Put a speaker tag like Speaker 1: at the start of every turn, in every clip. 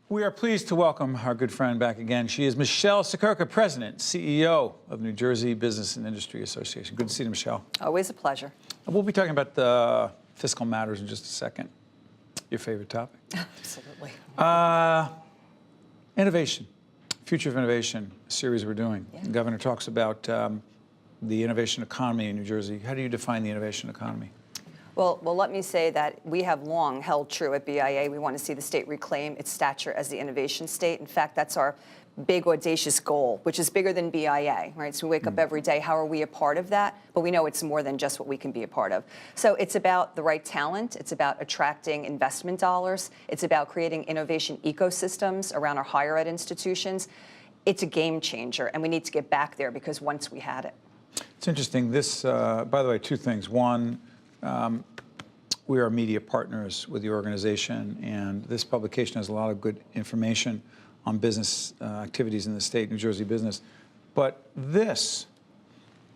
Speaker 1: We are pleased to welcome our good friend back again. She is Michele Siekerka, President, CEO of New Jersey Business and Industry Association. Good to see you, Michele.
Speaker 2: Always a pleasure.
Speaker 1: We'll be talking about the fiscal matters in just a second. Your favorite topic?
Speaker 2: Absolutely.
Speaker 1: Innovation, future of innovation, a series we're doing.
Speaker 2: Yeah.
Speaker 1: The governor talks about the innovation economy in New Jersey. How do you define the innovation economy?
Speaker 2: Well, let me say that we have long held true at BIA. We want to see the state reclaim its stature as the innovation state. In fact, that's our big, audacious goal, which is bigger than BIA, right? So we wake up every day, how are we a part of that? But we know it's more than just what we can be a part of. So it's about the right talent. It's about attracting investment dollars. It's about creating innovation ecosystems around our higher ed institutions. It's a game changer, and we need to get back there because once we had it.
Speaker 1: It's interesting. This, by the way, two things. One, we are media partners with the organization, and this publication has a lot of good information on business activities in the state, New Jersey business. But this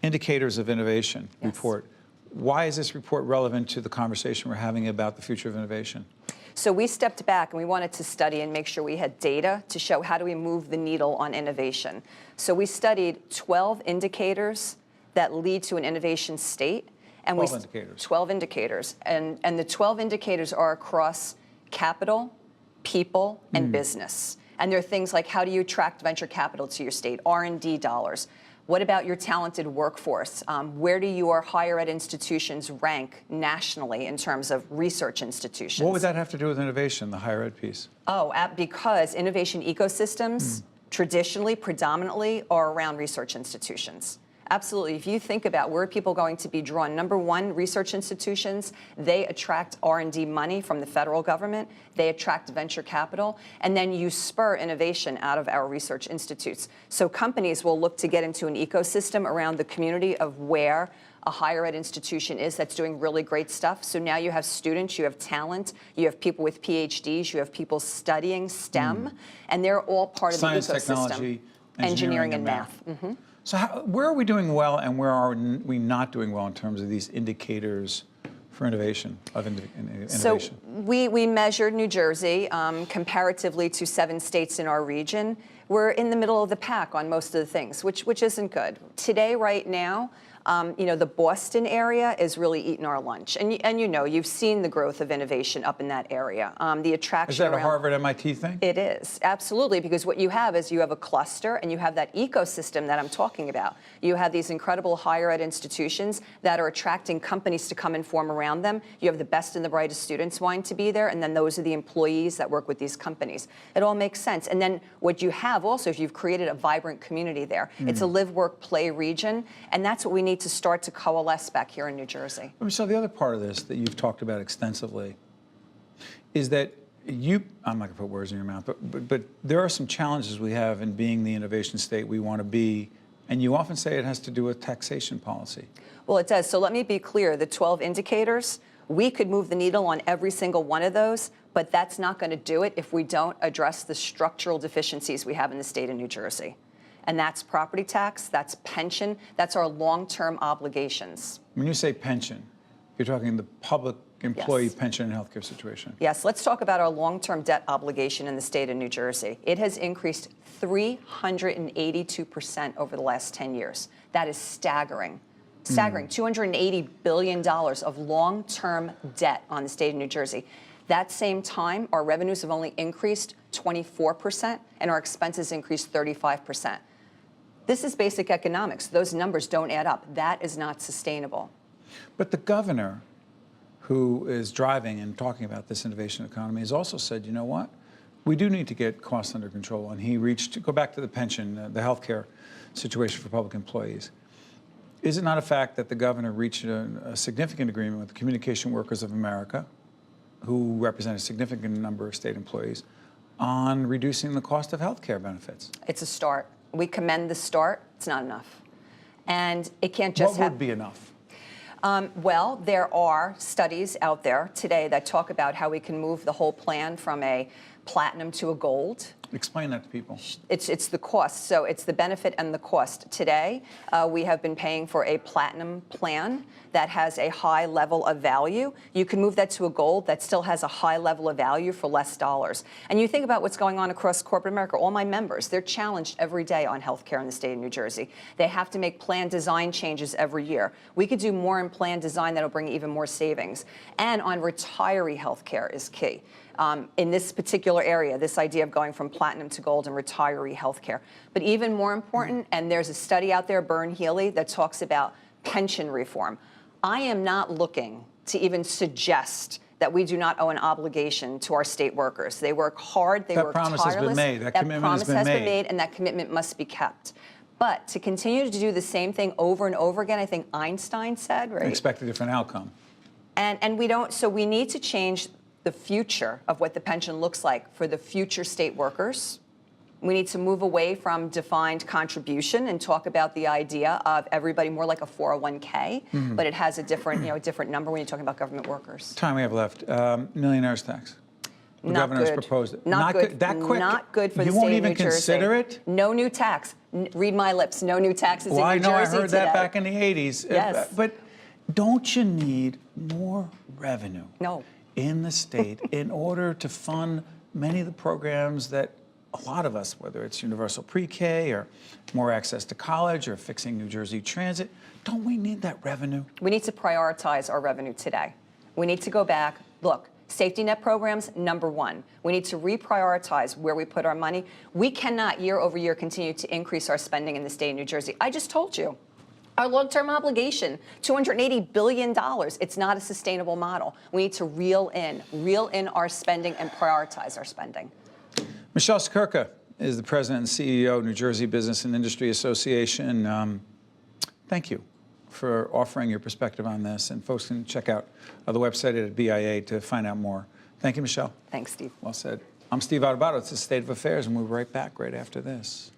Speaker 1: Indicators of Innovation report, why is this report relevant to the conversation we're having about the future of innovation?
Speaker 2: So we stepped back and we wanted to study and make sure we had data to show how do we move the needle on innovation. So we studied 12 indicators that lead to an innovation state. And
Speaker 1: 12 indicators.
Speaker 2: 12 indicators. And the 12 indicators are across capital, people, and business. And there are things like how do you attract venture capital to your state, R&D dollars. What about your talented workforce? Where do your higher ed institutions rank nationally in terms of research institutions?
Speaker 1: What would that have to do with innovation, the higher ed piece?
Speaker 2: Oh, because innovation ecosystems traditionally, predominantly, are around research institutions. Absolutely. If you think about where are people going to be drawn, number one, research institutions, they attract R&D money from the federal government, they attract venture capital, and then you spur innovation out of our research institutes. So companies will look to get into an ecosystem around the community of where a higher ed institution is that's doing really great stuff. So now you have students, you have talent, you have people with PhDs, you have people studying STEM, and they're all part of the ecosystem.
Speaker 1: Science, technology,
Speaker 2: engineering and math.
Speaker 1: So where are we doing well and where are we not doing well in terms of these indicators for innovation, innovation?
Speaker 2: So we measured New Jersey comparatively to 7 states in our region. We're in the middle of the pack on most of the things, which isn't good. Today, right now, you know, the Boston area is really eating our lunch. And you know, you've seen the growth of innovation up in that area. The attraction.
Speaker 1: Is that a
Speaker 2: around,
Speaker 1: Harvard MIT thing?
Speaker 2: It is, absolutely, because what you have is you have a cluster and you have that ecosystem that I'm talking about. You have these incredible higher ed institutions that are attracting companies to come and form around them. You have the best and the brightest students wanting to be there, and then those are the employees that work with these companies. It all makes sense. And then what you have also is you've created a vibrant community there. It's a live, work, play region, and that's what we need to start to coalesce back here in New Jersey.
Speaker 1: So the other part of this that you've talked about extensively is that I'm not going to put words in your mouth, but there are some challenges we have in being the innovation state we want to be, and you often say it has to do with taxation policy.
Speaker 2: Well, it does. So let me be clear. The 12 indicators, we could move the needle on every single one of those, but that's not going to do it if we don't address the structural deficiencies we have in the state of New Jersey. And that's property tax, that's pension, that's our long-term obligations.
Speaker 1: When you say pension, you're talking the public employee pension and healthcare situation.
Speaker 2: Yes, let's talk about our long-term debt obligation in the state of New Jersey. It has increased 382% over the last 10 years. That is staggering. Staggering, $280 billion of long-term debt on the state of New Jersey. That same time, our revenues have only increased 24%, and our expenses increased 35%. This is basic economics. Those numbers don't add up. That is not sustainable.
Speaker 1: But the governor, who is driving and talking about this innovation economy, has also said, you know what? We do need to get costs under control. And he go back to the pension, the healthcare situation for public employees. Is it not a fact that the governor reached a significant agreement with the Communication Workers of America, who represent a significant number of state employees, on reducing the cost of health care benefits?
Speaker 2: It's a start. We commend the start. It's not enough. And it can't just
Speaker 1: What would be enough?
Speaker 2: Well, there are studies out there today that talk about how we can move the whole plan from a platinum to a gold.
Speaker 1: Explain that to people.
Speaker 2: It's the cost. So it's the benefit and the cost. Today, we have been paying for a platinum plan that has a high level of value. You can move that to a gold that still has a high level of value for less dollars. And you think about what's going on across corporate America. All my members, they're challenged every day on health care in the state of New Jersey. They have to make plan design changes every year. We could do more in plan design that'll bring even more savings. And on retiree health care is key. In this particular area, this idea of going from platinum to gold and retiree health care. But even more important, and there's a study out there, Byrne-Healy, that talks about pension reform. I am not looking to even suggest that we do not owe an obligation to our state workers. They work hard, they work tireless.
Speaker 1: That promise has been made. That commitment has been made.
Speaker 2: And that commitment must be kept. But to continue to do the same thing over and over again, I think Einstein said, right?
Speaker 1: Expect a different outcome.
Speaker 2: And we don't, so we need to change the future of what the pension looks like for the future state workers. We need to move away from defined contribution and talk about the idea of everybody more like a 401k, but it has a different, different number when you're talking about government workers.
Speaker 1: Time we have left. Millionaires tax. The
Speaker 2: Not
Speaker 1: governor's
Speaker 2: good.
Speaker 1: proposed it.
Speaker 2: Not good.
Speaker 1: That quick?
Speaker 2: Not good for the
Speaker 1: You
Speaker 2: state
Speaker 1: won't
Speaker 2: of
Speaker 1: even
Speaker 2: New Jersey.
Speaker 1: consider it?
Speaker 2: No new tax. Read my lips. No new taxes
Speaker 1: Well,
Speaker 2: in New
Speaker 1: I know.
Speaker 2: Jersey
Speaker 1: I heard
Speaker 2: today.
Speaker 1: that back in the 80s.
Speaker 2: Yes.
Speaker 1: But don't you need more revenue
Speaker 2: No.
Speaker 1: in the state in order to fund many of the programs that a lot of us, whether it's universal pre-K or more access to college or fixing New Jersey transit, don't we need that revenue?
Speaker 2: We need to prioritize our revenue today. We need to go back. Look, safety net programs, #1. We need to reprioritize where we put our money. We cannot year over year continue to increase our spending in the state of New Jersey. I just told you. Our long-term obligation, $280 billion. It's not a sustainable model. We need to reel in our spending and prioritize our spending.
Speaker 1: Michele Siekerka is the president and CEO of New Jersey Business and Industry Association. Thank you for offering your perspective on this. And folks can check out the website at BIA to find out more. Thank you, Michele.
Speaker 2: Thanks, Steve.
Speaker 1: Well said. I'm Steve Aduabato. It's the State of Affairs, and we'll be right back right after this.